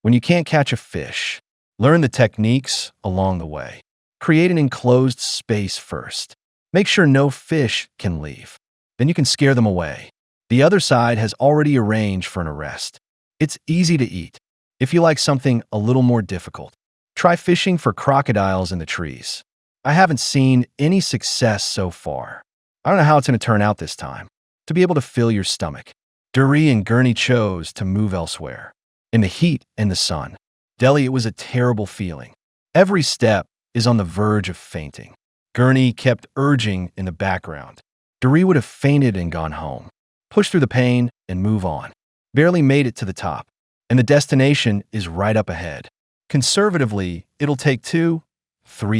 When you can't catch a fish, learn the techniques along the way. Create an enclosed space first. Make sure no fish can leave. Then you can scare them away. The other side has already arranged for an arrest. It's easy to eat. If you like something a little more difficult, try fishing for crocodiles in the trees. I haven't seen any success so far. I don't know how it's going to turn out this time. To be able to fill your stomach. Dury and Gurney chose to move elsewhere. In the heat and the sun. Delhi, it was a terrible feeling. Every step is on the verge of fainting. Gurney kept urging in the background. Dury would have fainted and gone home. Push through the pain and move on. Barely made it to the top. And the destination is right up ahead. Conservatively, it'll take 2-3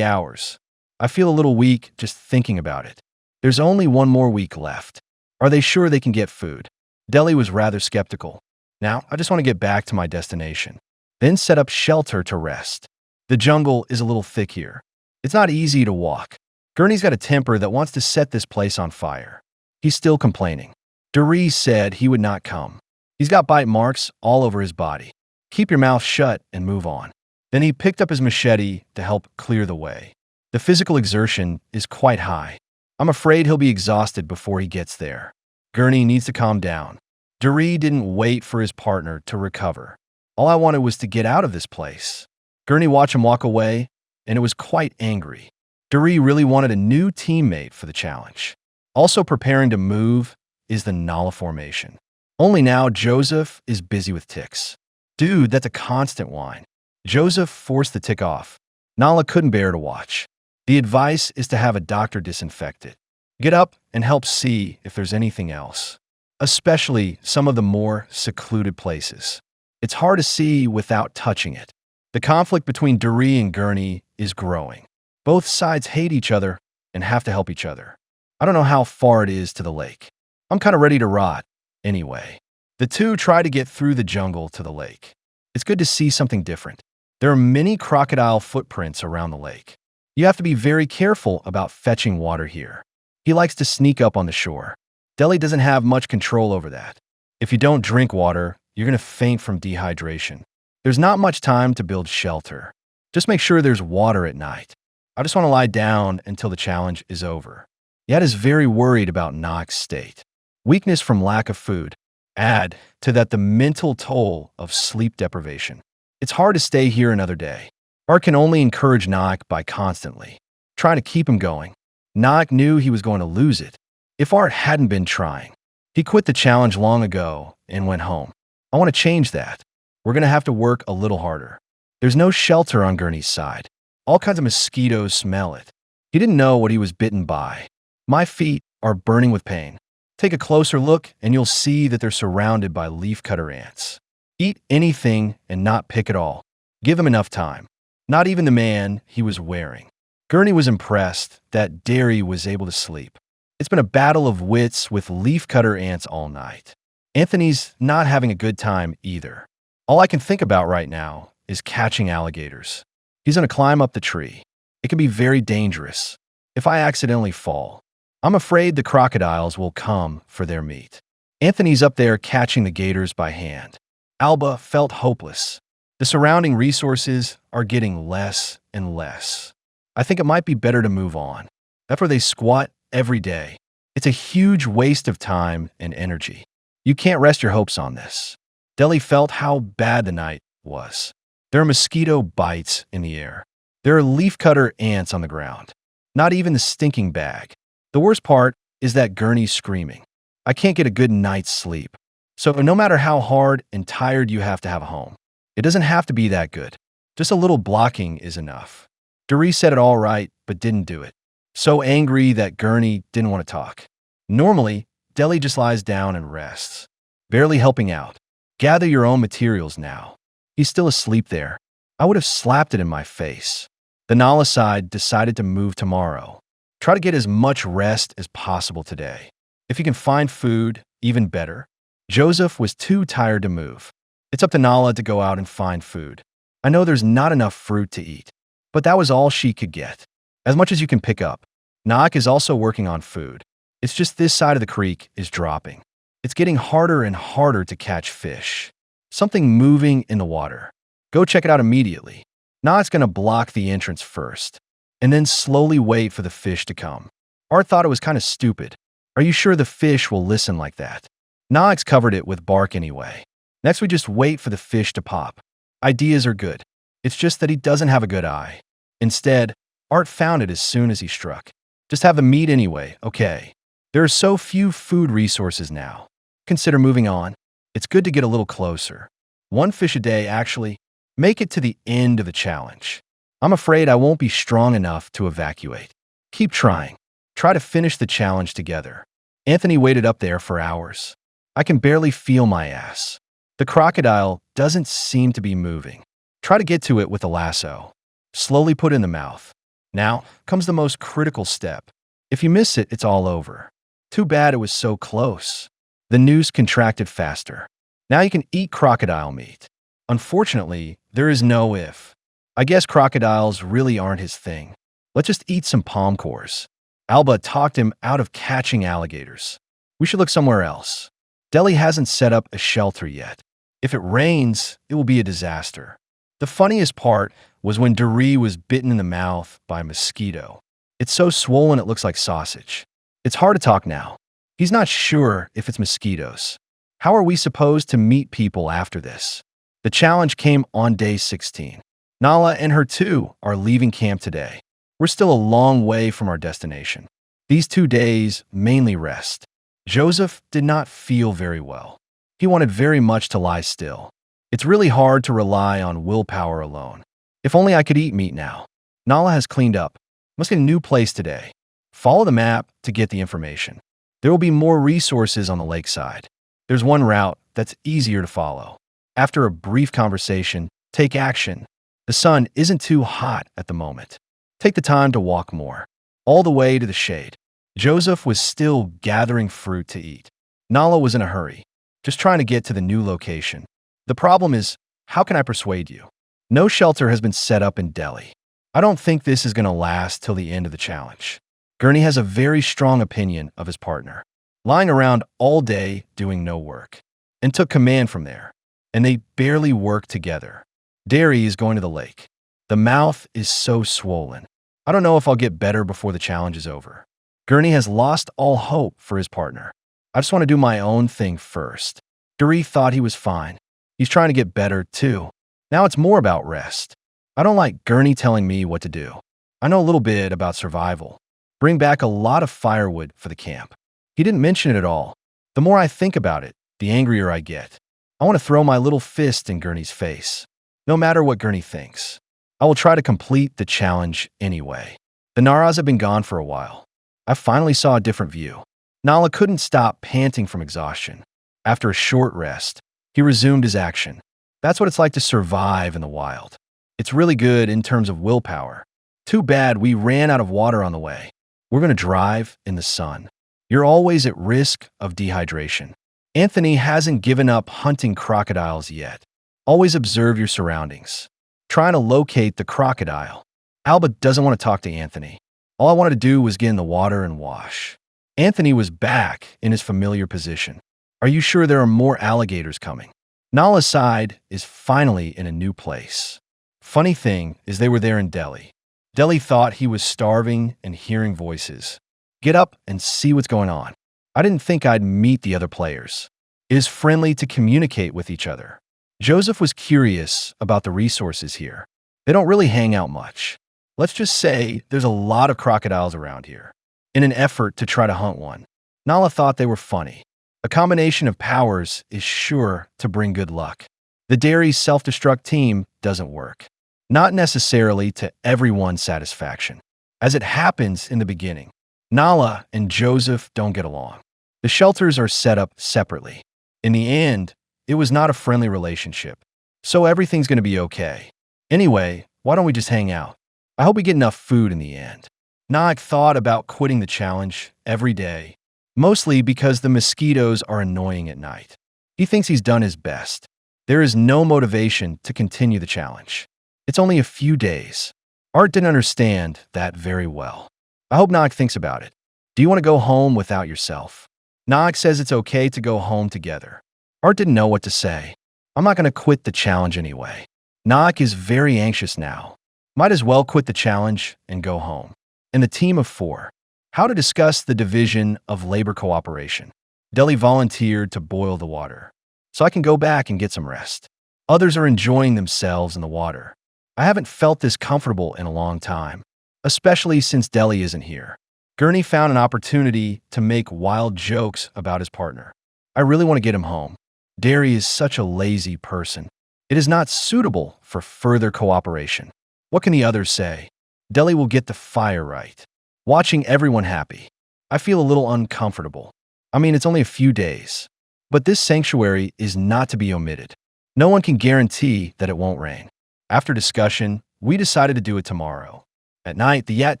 hours. I feel a little weak just thinking about it. There's only one more week left. Are they sure they can get food? Delhi was rather skeptical. Now, I just want to get back to my destination. Then set up shelter to rest. The jungle is a little thick here. It's not easy to walk. Gurney's got a temper that wants to set this place on fire. He's still complaining. Dury said he would not come. He's got bite marks all over his body. Keep your mouth shut and move on. Then he picked up his machete to help clear the way. The physical exertion is quite high. I'm afraid he'll be exhausted before he gets there. Gurney needs to calm down. Dury didn't wait for his partner to recover. All I wanted was to get out of this place. Gurney watched him walk away, and it was quite angry. Dury really wanted a new teammate for the challenge. Also preparing to move is the Nala formation. Only now Joseph is busy with ticks. Dude, that's a constant whine. Joseph forced the tick off. Nala couldn't bear to watch. The advice is to have a doctor disinfect it. Get up and help see if there's anything else. Especially some of the more secluded places. It's hard to see without touching it. The conflict between Dury and Gurney is growing. Both sides hate each other and have to help each other. I don't know how far it is to the lake. I'm kind of ready to rot. Anyway, the two try to get through the jungle to the lake. It's good to see something different. There are many crocodile footprints around the lake. You have to be very careful about fetching water here. He likes to sneak up on the shore. Delhi doesn't have much control over that. If you don't drink water, you're going to faint from dehydration. There's not much time to build shelter. Just make sure there's water at night. I just want to lie down until the challenge is over. Yad is very worried about Nak's state. Weakness from lack of food. Add to that the mental toll of sleep deprivation. It's hard to stay here another day. Art can only encourage Nak by constantly trying to keep him going. Nak knew he was going to lose it. If Art hadn't been trying, he quit the challenge long ago and went home. I want to change that. We're going to have to work a little harder. There's no shelter on Gurney's side. All kinds of mosquitoes smell it. He didn't know what he was bitten by. My feet are burning with pain. Take a closer look and you'll see that they're surrounded by leafcutter ants. Eat anything and not pick at all. Give him enough time. Not even the man he was wearing. Gurney was impressed that Derry was able to sleep. It's been a battle of wits with leafcutter ants all night. Anthony's not having a good time either. All I can think about right now is catching alligators. He's going to climb up the tree. It can be very dangerous. If I accidentally fall, I'm afraid the crocodiles will come for their meat. Anthony's up there catching the gators by hand. Alba felt hopeless. The surrounding resources are getting less and less. I think it might be better to move on. That's where they squat every day. It's a huge waste of time and energy. You can't rest your hopes on this. Delhi felt how bad the night was. There are mosquito bites in the air. There are leafcutter ants on the ground. Not even the stinking bag. The worst part is that Gurney's screaming. I can't get a good night's sleep. So no matter how hard and tired you have to have a home, it doesn't have to be that good. Just a little blocking is enough. Dury said it all right, but didn't do it. So angry that Gurney didn't want to talk. Normally, Delhi just lies down and rests, barely helping out. Gather your own materials now. He's still asleep there. I would have slapped it in my face. The Nala side decided to move tomorrow. Try to get as much rest as possible today. If you can find food, even better. Joseph was too tired to move. It's up to Nala to go out and find food. I know there's not enough fruit to eat, but that was all she could get. As much as you can pick up. Nak is also working on food. It's just this side of the creek is dropping. It's getting harder and harder to catch fish. Something moving in the water. Go check it out immediately. Naak's gonna block the entrance first, and then slowly wait for the fish to come. Art thought it was kind of stupid. Are you sure the fish will listen like that? Naak's covered it with bark anyway. Next, we just wait for the fish to pop. Ideas are good. It's just that he doesn't have a good eye. Instead, Art found it as soon as he struck. Just have the meat anyway, okay. There are so few food resources now. Consider moving on. It's good to get a little closer. One fish a day, actually. Make it to the end of the challenge. I'm afraid I won't be strong enough to evacuate. Keep trying. Try to finish the challenge together. Anthony waited up there for hours. I can barely feel my ass. The crocodile doesn't seem to be moving. Try to get to it with a lasso. Slowly put in the mouth. Now comes the most critical step. If you miss it, it's all over. Too bad it was so close. The noose contracted faster. Now you can eat crocodile meat. Unfortunately, there is no if. I guess crocodiles really aren't his thing. Let's just eat some palm cores. Alba talked him out of catching alligators. We should look somewhere else. Delhi hasn't set up a shelter yet. If it rains, it will be a disaster. The funniest part was when Doree was bitten in the mouth by a mosquito. It's so swollen it looks like sausage. It's hard to talk now. He's not sure if it's mosquitoes. How are we supposed to meet people after this? The challenge came on day 16. Nala and her two are leaving camp today. We're still a long way from our destination. These 2 days mainly rest. Joseph did not feel very well. He wanted very much to lie still. It's really hard to rely on willpower alone. If only I could eat meat now. Nala has cleaned up. Must get a new place today. Follow the map to get the information. There will be more resources on the lakeside. There's one route that's easier to follow. After a brief conversation, take action. The sun isn't too hot at the moment. Take the time to walk more, all the way to the shade. Joseph was still gathering fruit to eat. Nala was in a hurry, just trying to get to the new location. The problem is, how can I persuade you? No shelter has been set up in Delhi. I don't think this is going to last till the end of the challenge. Gurney has a very strong opinion of his partner, lying around all day doing no work, and took command from there. And they barely work together. Derry is going to the lake. The mouth is so swollen. I don't know if I'll get better before the challenge is over. Gurney has lost all hope for his partner. I just want to do my own thing first. Derry thought he was fine. He's trying to get better too. Now it's more about rest. I don't like Gurney telling me what to do. I know a little bit about survival. Bring back a lot of firewood for the camp. He didn't mention it at all. The more I think about it, the angrier I get. I want to throw my little fist in Gurney's face. No matter what Gurney thinks. I will try to complete the challenge anyway. The Naras have been gone for a while. I finally saw a different view. Nala couldn't stop panting from exhaustion. After a short rest, he resumed his action. That's what it's like to survive in the wild. It's really good in terms of willpower. Too bad we ran out of water on the way. We're going to drive in the sun. You're always at risk of dehydration. Anthony hasn't given up hunting crocodiles yet. Always observe your surroundings. Trying to locate the crocodile. Alba doesn't want to talk to Anthony. All I wanted to do was get in the water and wash. Anthony was back in his familiar position. Are you sure there are more alligators coming? Nala's side is finally in a new place. Funny thing is they were there in Delhi. Delhi thought he was starving and hearing voices. Get up and see what's going on. I didn't think I'd meet the other players. It is friendly to communicate with each other. Joseph was curious about the resources here. They don't really hang out much. Let's just say there's a lot of crocodiles around here. In an effort to try to hunt one, Nala thought they were funny. A combination of powers is sure to bring good luck. The Dairy's self-destruct team doesn't work. Not necessarily to everyone's satisfaction. As it happens in the beginning, Nala and Joseph don't get along. The shelters are set up separately. In the end, it was not a friendly relationship, so everything's going to be okay. Anyway, why don't we just hang out? I hope we get enough food in the end. Naak thought about quitting the challenge every day, mostly because the mosquitoes are annoying at night. He thinks he's done his best. There is no motivation to continue the challenge. It's only a few days. Art didn't understand that very well. I hope Naak thinks about it. Do you want to go home without yourself? Naak says it's okay to go home together. Art didn't know what to say. I'm not going to quit the challenge anyway. Nog is very anxious now. Might as well quit the challenge and go home. And the team of 4. How to discuss the division of labor cooperation. Deli volunteered to boil the water, so I can go back and get some rest. Others are enjoying themselves in the water. I haven't felt this comfortable in a long time, especially since Deli isn't here. Gurney found an opportunity to make wild jokes about his partner. I really want to get him home. Derry is such a lazy person. It is not suitable for further cooperation. What can the others say? Deli will get the fire right. Watching everyone happy, I feel a little uncomfortable. I mean, it's only a few days. But this sanctuary is not to be omitted. No one can guarantee that it won't rain. After discussion, we decided to do it tomorrow. At night, the Yat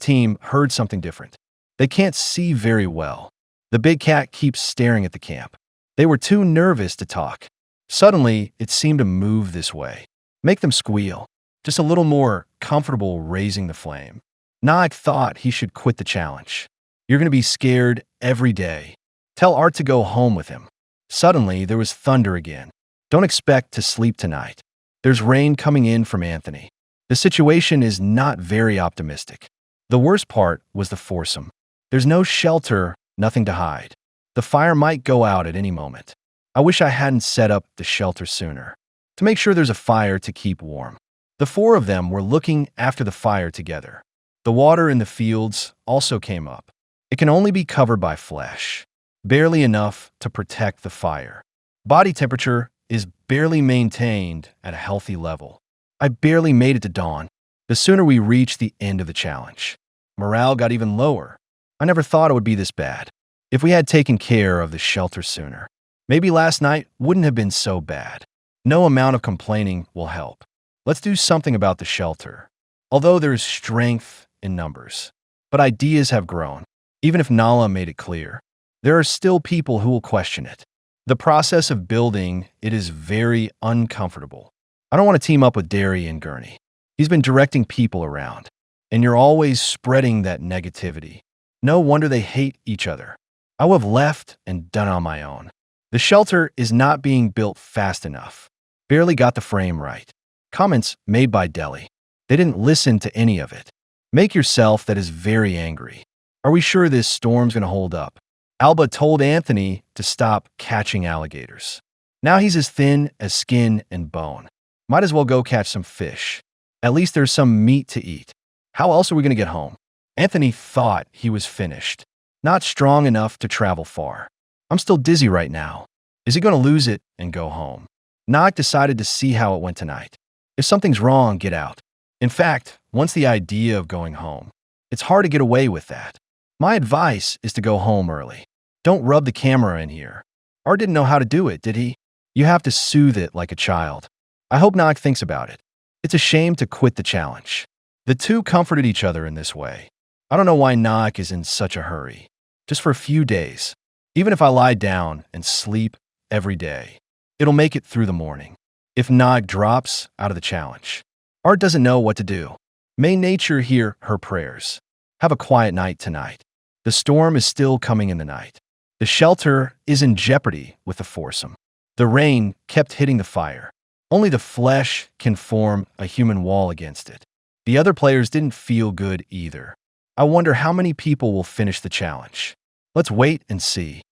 team heard something different. They can't see very well. The big cat keeps staring at the camp. They were too nervous to talk. Suddenly, it seemed to move this way. Make them squeal. Just a little more comfortable raising the flame. Nog thought he should quit the challenge. You're going to be scared every day. Tell Art to go home with him. Suddenly, there was thunder again. Don't expect to sleep tonight. There's rain coming in from Anthony. The situation is not very optimistic. The worst part was the foursome. There's no shelter, nothing to hide. The fire might go out at any moment. I wish I hadn't set up the shelter sooner. To make sure there's a fire to keep warm. The 4 of them were looking after the fire together. The water in the fields also came up. It can only be covered by flesh. Barely enough to protect the fire. Body temperature is barely maintained at a healthy level. I barely made it to dawn. The sooner we reach the end of the challenge. Morale got even lower. I never thought it would be this bad. If we had taken care of the shelter sooner, maybe last night wouldn't have been so bad. No amount of complaining will help. Let's do something about the shelter. Although there is strength in numbers. But ideas have grown. Even if Nala made it clear, there are still people who will question it. The process of building it is very uncomfortable. I don't want to team up with Derry and Gurney. He's been directing people around. And you're always spreading that negativity. No wonder they hate each other. I would have left and done it on my own. The shelter is not being built fast enough. Barely got the frame right. Comments made by Deli. They didn't listen to any of it. Make yourself that is very angry. Are we sure this storm's gonna hold up? Alba told Anthony to stop catching alligators. Now he's as thin as skin and bone. Might as well go catch some fish. At least there's some meat to eat. How else are we gonna get home? Anthony thought he was finished. Not strong enough to travel far. I'm still dizzy right now. Is he gonna lose it and go home? Nog decided to see how it went tonight. If something's wrong, get out. In fact, once the idea of going home, it's hard to get away with that. My advice is to go home early. Don't rub the camera in here. Art didn't know how to do it, did he? You have to soothe it like a child. I hope Nog thinks about it. It's a shame to quit the challenge. The two comforted each other in this way. I don't know why Nog is in such a hurry. Just for a few days. Even if I lie down and sleep every day, it'll make it through the morning. If Nog drops out of the challenge, Art doesn't know what to do. May nature hear her prayers. Have a quiet night tonight. The storm is still coming in the night. The shelter is in jeopardy with the foursome. The rain kept hitting the fire. Only the flesh can form a human wall against it. The other players didn't feel good either. I wonder how many people will finish the challenge. Let's wait and see.